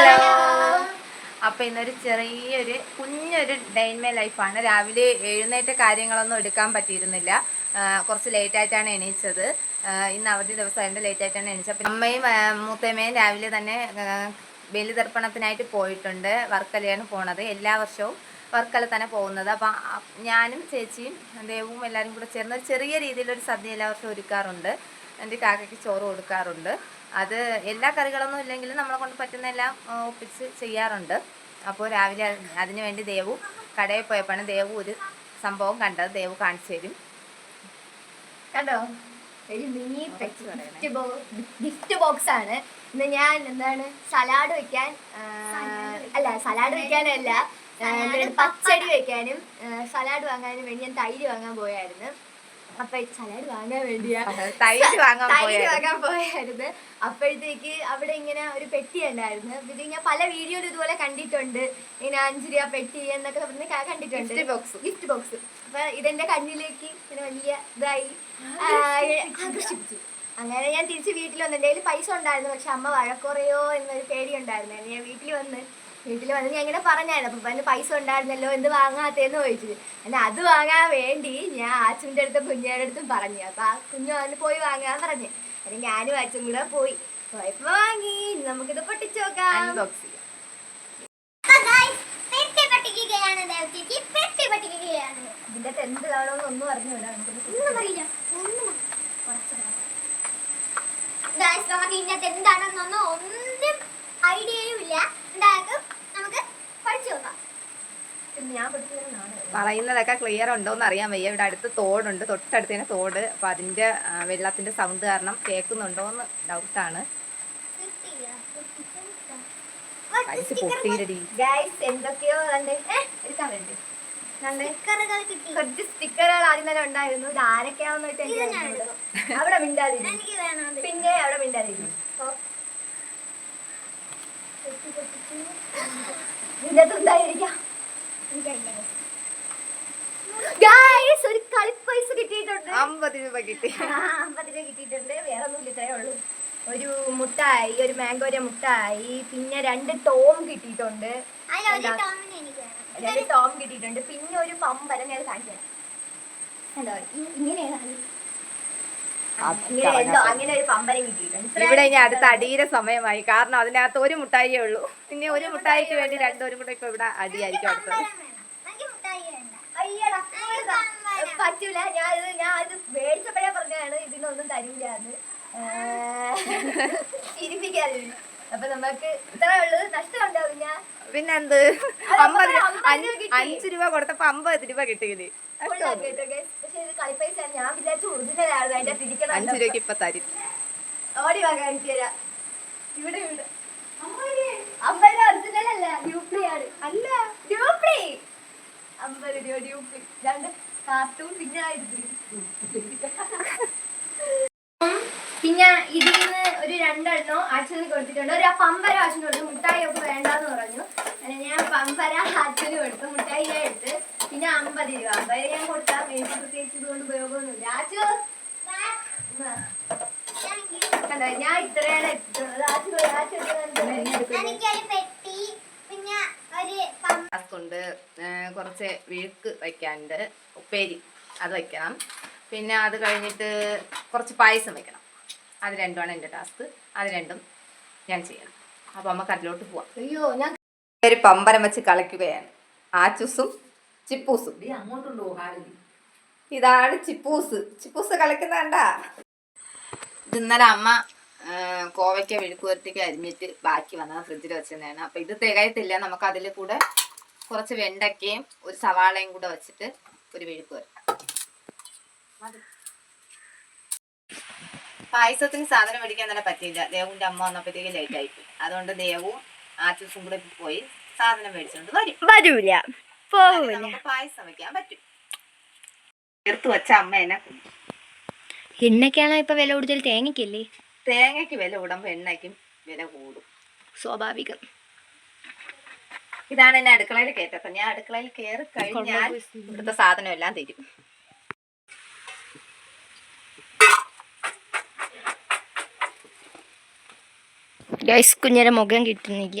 Hello. അപ്പോൾ ഇന്നൊരു ചെറിയൊരു കുഞ്ഞൊരു ഡേ ഇൻ മൈ ലൈഫാണ്. രാവിലെ എഴുന്നേറ്റ കാര്യങ്ങളൊന്നും എടുക്കാൻ പറ്റിയിരുന്നില്ല. കുറച്ച് ലേറ്റായിട്ടാണ് എണീച്ചത്. ഇന്ന് അവധി ദിവസമായിട്ട് ലേറ്റായിട്ടാണ് എണീച്ചത്. അപ്പം അമ്മയും മൂത്തമ്മയും രാവിലെ തന്നെ ബലിതർപ്പണത്തിനായിട്ട് പോയിട്ടുണ്ട്. വർക്കലയാണ് പോണത്. എല്ലാ വർഷവും വർക്കല തന്നെ പോകുന്നത്. അപ്പം ഞാനും ചേച്ചിയും ദേവും എല്ലാവരും കൂടെ ചേർന്ന് ഒരു ചെറിയ രീതിയിലൊരു സദ്യ എല്ലാ വർഷവും ഒരുക്കാറുണ്ട്. എൻ്റെ കാക്കയ്ക്ക് ചോറ് കൊടുക്കാറുണ്ട്. അത് എല്ലാ കറികളൊന്നും ഇല്ലെങ്കിലും നമ്മളെ കൊണ്ട് പറ്റുന്ന എല്ലാം ഒപ്പിച്ച് ചെയ്യാറുണ്ട്. അപ്പോൾ രാവിലെ അതിനു വേണ്ടി ദേവു കടയിൽ പോയപ്പോഴാണ് ദേവു ഒരു സംഭവം കണ്ടത്. ദേവു കാണിച്ചു തരും. കണ്ടോ, ഒരു മിനി ഗിഫ്റ്റ് ബോക്സ് ആണ്. ഇന്ന് ഞാൻ എന്താണ് സലാഡ് വെക്കാനല്ല പച്ചടി വെക്കാനും സലാഡ് വാങ്ങാനും വേണ്ടി ഞാൻ തൈര് വാങ്ങാൻ പോയായിരുന്നു. അപ്പൊ സലാഡ് വാങ്ങാൻ വേണ്ടിയാ തൈര് വാങ്ങാൻ പോയായിരുന്നു. അപ്പോഴത്തേക്ക് അവിടെ ഇങ്ങനെ ഒരു പെട്ടി ഉണ്ടായിരുന്നു. ഇത് ഞാൻ പല വീഡിയോയിലും ഇതുപോലെ കണ്ടിട്ടുണ്ട്. ഇങ്ങനെ 5 രൂപ പെട്ടി എന്നൊക്കെ പറഞ്ഞ് കണ്ടിട്ടുണ്ട്, ഗിഫ്റ്റ് ബോക്സ്. അപ്പൊ ഇതെന്റെ കണ്ണിലേക്ക് ഇങ്ങനെ വലിയ ഇതായി ആകർഷിപ്പിച്ചു. അങ്ങനെ ഞാൻ തിരിച്ച് വീട്ടിൽ വന്നു. എൻ്റെ കയ്യിൽ പൈസ ഉണ്ടായിരുന്നു, പക്ഷെ അമ്മ വഴക്കുറയോ എന്നൊരു പേടി ഉണ്ടായിരുന്നു. ഞാൻ വീട്ടിൽ വന്ന് ഞാൻ ഇങ്ങനെ പറഞ്ഞായിരുന്നു. അപ്പം അതിന് പൈസ ഉണ്ടായിരുന്നല്ലോ, എന്ത് വാങ്ങാത്തേന്ന് ചോദിച്ചത്. എന്നാൽ അത് വാങ്ങാൻ വേണ്ടി ഞാൻ ആച്ചുവിൻ്റെ അടുത്തും കുഞ്ഞുങ്ങളുടെ അടുത്തും പറഞ്ഞു. അപ്പം ആ കുഞ്ഞു വന്ന് പോയി വാങ്ങാൻ പറഞ്ഞു. അത് ഞാനും ആച്ചും കൂടെ പോയപ്പോ വാങ്ങി. നമുക്കിത് പൊട്ടിച്ചു നോക്കാം. ഇതിന്റെ എന്ത് കാണുമെന്ന് ഒന്നും അറിഞ്ഞൂടാ. നമുക്ക് ഇതിനകത്ത് എന്താണെന്നൊന്നും ഒന്നും ഐഡിയയും ഇല്ല. എന്തായാലും നമുക്ക് പഠിച്ചു നോക്കാം. പറയുന്നതൊക്കെ ക്ലിയർ ഉണ്ടോന്ന് അറിയാൻ വയ്യ. ഇവിടെ അടുത്ത് തോടുണ്ട്, തൊട്ടടുത്ത് തന്നെ തോട്. അപ്പൊ അതിന്റെ വെള്ളത്തിന്റെ സൗണ്ട് കാരണം കേൾക്കുന്നുണ്ടോന്ന് ഡൗട്ടാണ്. എന്തൊക്കെയോ എടുക്കാൻ വേണ്ടി കുറച്ച് സ്റ്റിക്കറുകൾ ആദ്യം തന്നെ ഉണ്ടായിരുന്നു. ഇത് ആരൊക്കെയാണെന്ന് വെച്ചാൽ അവിടെ മിണ്ടാതിരുന്നു. പിന്നെ അവിടെ മിണ്ടാതിരുന്നു. ഇതിനകത്ത് ഉണ്ടായിരിക്കാം. ഒരു കളിപ്പൈസ കിട്ടിയിട്ടുണ്ട്. 50 രൂപ കിട്ടി. 50 രൂപ കിട്ടിയിട്ടുണ്ട്. വേറെ ഒന്നും ഇത്രേ ഉള്ളൂ. ഒരു മുട്ടായി, ഒരു മാംഗോര മുട്ടായി, പിന്നെ 2 ടോം കിട്ടിയിട്ടുണ്ട്. 2 ടോം കിട്ടിയിട്ടുണ്ട്. പിന്നെ ഒരു പമ്പരം ഞാൻ കാണിച്ചു തരാം. ഇങ്ങനെയാണ് അങ്ങനെ ഒരു പമ്പരം കിട്ടിയിട്ടുണ്ട്. ഇവിടെ ഇനി അടുത്ത അടിയുടെ സമയമായി. കാരണം അതിനകത്ത് ഒരു മുട്ടായിയേ ഉള്ളൂ. പിന്നെ ഒരു മുട്ടായിക്ക് വേണ്ടി 2 കൂടെ ഇപ്പൊ ഇവിടെ അടിയായിരിക്കും അടുത്തത്. പറ്റൂല. ഞാൻ അത് മേടിച്ചപ്പോഴേ പറഞ്ഞാണ് ഇതിനൊന്നും തരില്ലാന്ന്. ചിരിപ്പിക്കാതിരുന്നു. അപ്പൊ നമുക്ക് ഇത്രേ ഉള്ളത്. നഷ്ടം ഉണ്ടാവില്ല. പിന്നെന്ത്, 5 രൂപ കൊടുത്തപ്പോ 50 രൂപ കിട്ടിയത്. പക്ഷെ ഇത് കളിപ്പൈസ. ഞാൻ വിചാരിച്ചു ഒറിജിനലാണ്. അതിന്റെ തിരിക്കണം. 5 രൂപയ്ക്ക് ഇപ്പൊ തരും. ഓടി വാങ്ങാൻ എനിക്ക് തരാം. ഇവിടെ 50 രൂപ ഒറിജിനൽ അല്ല, ഡ്യൂപ്ലിയാണ്. അല്ല, ഡ്യൂപ്ലി 50 രൂപ ഡ്യൂപ്ലി. 2 കാർട്ടൂൺ. പിന്നെ ഇതിൽ നിന്ന് ഒരു 2 എണ്ണം അച്ഛന് കൊടുത്തിട്ടുണ്ട്. ഒരു പമ്പര അച്ഛന് കൊടുത്തു. മുട്ടായി ഒക്കെ വേണ്ടാന്ന് പറഞ്ഞു. ഞാൻ പമ്പര അച്ഛന് കൊടുത്തു. മുട്ടായി ഞാൻ എടുത്ത്. പിന്നെ 50 രൂപ. 50 ഞാൻ കൊടുത്താൽ എനിക്ക് പ്രത്യേകിച്ച് ഇതുകൊണ്ട് ഉപയോഗമൊന്നുമില്ല. അച്ചു കണ്ടോ, ഞാൻ ഇത്രയാണ് എടുത്തിട്ടുള്ളത്. ണ്ട് കുറച്ച് വിഴുക്ക് വയ്ക്കാനുണ്ട്, ഉപ്പേരി അത് വയ്ക്കണം. പിന്നെ അത് കഴിഞ്ഞിട്ട് കുറച്ച് പായസം വെക്കണം. അത് 2ആണ് എൻ്റെ ടാസ്ക്. അത് 2ഉം ഞാൻ ചെയ്യണം. അപ്പോൾ നമുക്ക് അതിലോട്ട് പോവാം. അയ്യോ, ഞാൻ ഒരു പമ്പരം വെച്ച് കളിക്കുകയാണ്. ആച്ചൂസും ചിപ്പൂസും. ഇതാണ് ചിപ്പൂസ് കളിക്കുന്ന കണ്ടാ. ഇത് ഇന്നലെ അമ്മ കോവയ്ക്ക വിഴുക്ക് വരട്ടിക്ക് അരിഞ്ഞിട്ട് ബാക്കി വന്നത് ഫ്രിഡ്ജിൽ വെച്ചതാണ്. അപ്പോൾ ഇത് തികയത്തില്ല. നമുക്ക് അതിൽ കൂടെ കുറച്ച് വെണ്ടയ്ക്കയും ഒരു സവാളയും കൂടെ വെച്ചിട്ട് ഒരു വിഴുക്ക് വരട്ടാം. പായസത്തിന് സാധനം മേടിക്കാൻ തന്നെ പറ്റിയില്ല. ദേവുവിൻ്റെ അമ്മ വന്നപ്പോഴത്തേക്ക് ലേറ്റ് ആയിപ്പോയി. അതുകൊണ്ട് ദേവും ആച്ചൂസും കൂടെ പോയി സാധനം മേടിച്ചുകൊണ്ട് വരൂല. നമുക്ക് പായസം വെക്കാൻ പറ്റും. ചേർത്ത് വെച്ച അമ്മ എണ്ണയ്ക്കാണോ ഇപ്പൊ വില കൂടുതൽ? തേങ്ങയ്ക്കല്ലേ? തേങ്ങയ്ക്ക് വില കൂടുമ്പോൾ എണ്ണയ്ക്കും വില കൂടും, സ്വാഭാവികം. ഇതാണ് എന്നെ അടുക്കളയിൽ കയറ്റപ്പം. ഞാൻ അടുക്കളയിൽ കയറി കഴിഞ്ഞാൽ ഇവിടുത്തെ സാധനം എല്ലാം തരും. ഗൈസ്, കുഞ്ഞിന്റെ മുഖം കിട്ടുന്നില്ല.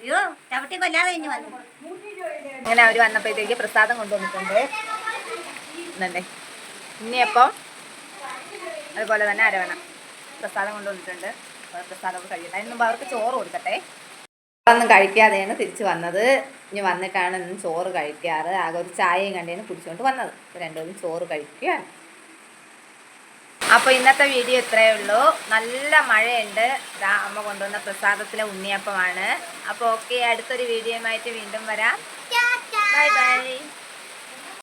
അയ്യോ ചവിട്ടി കൊല്ലാതെ കഴിഞ്ഞു വന്നു. അങ്ങനെ അവർ വന്നപ്പോഴത്തേക്ക് പ്രസാദം കൊണ്ടുവന്നിട്ടുണ്ട്. എന്നുണ്ടേ ഉണ്ണിയപ്പം അതുപോലെ തന്നെ അരവണ പ്രസാദം കൊണ്ടുവന്നിട്ടുണ്ട്. പ്രസാദമൊക്കെ കഴിക്കട്ടെ. അതിന് മുമ്പ് അവർക്ക് ചോറ് കൊടുക്കട്ടെ. ഒന്നും കഴിക്കാതെയാണ് തിരിച്ച് വന്നത്. ഇനി വന്നിട്ടാണ് ഇന്ന് ചോറ് കഴിക്കാറ്. ആകെ ഒരു ചായയും കണ്ടേന്ന് കുടിച്ചുകൊണ്ട് വന്നത്. രണ്ടുപേരും ചോറ് കഴിക്കുകയാണ്. അപ്പോൾ ഇന്നത്തെ വീഡിയോ ഇത്രയേ ഉള്ളൂ. നല്ല മഴയുണ്ട്. അമ്മ കൊണ്ടുവന്ന പ്രസാദത്തിലെ ഉണ്ണിയപ്പമാണ്. അപ്പോൾ ഓക്കെ, അടുത്തൊരു വീഡിയോയുമായിട്ട് വീണ്ടും വരാം. Bye bye.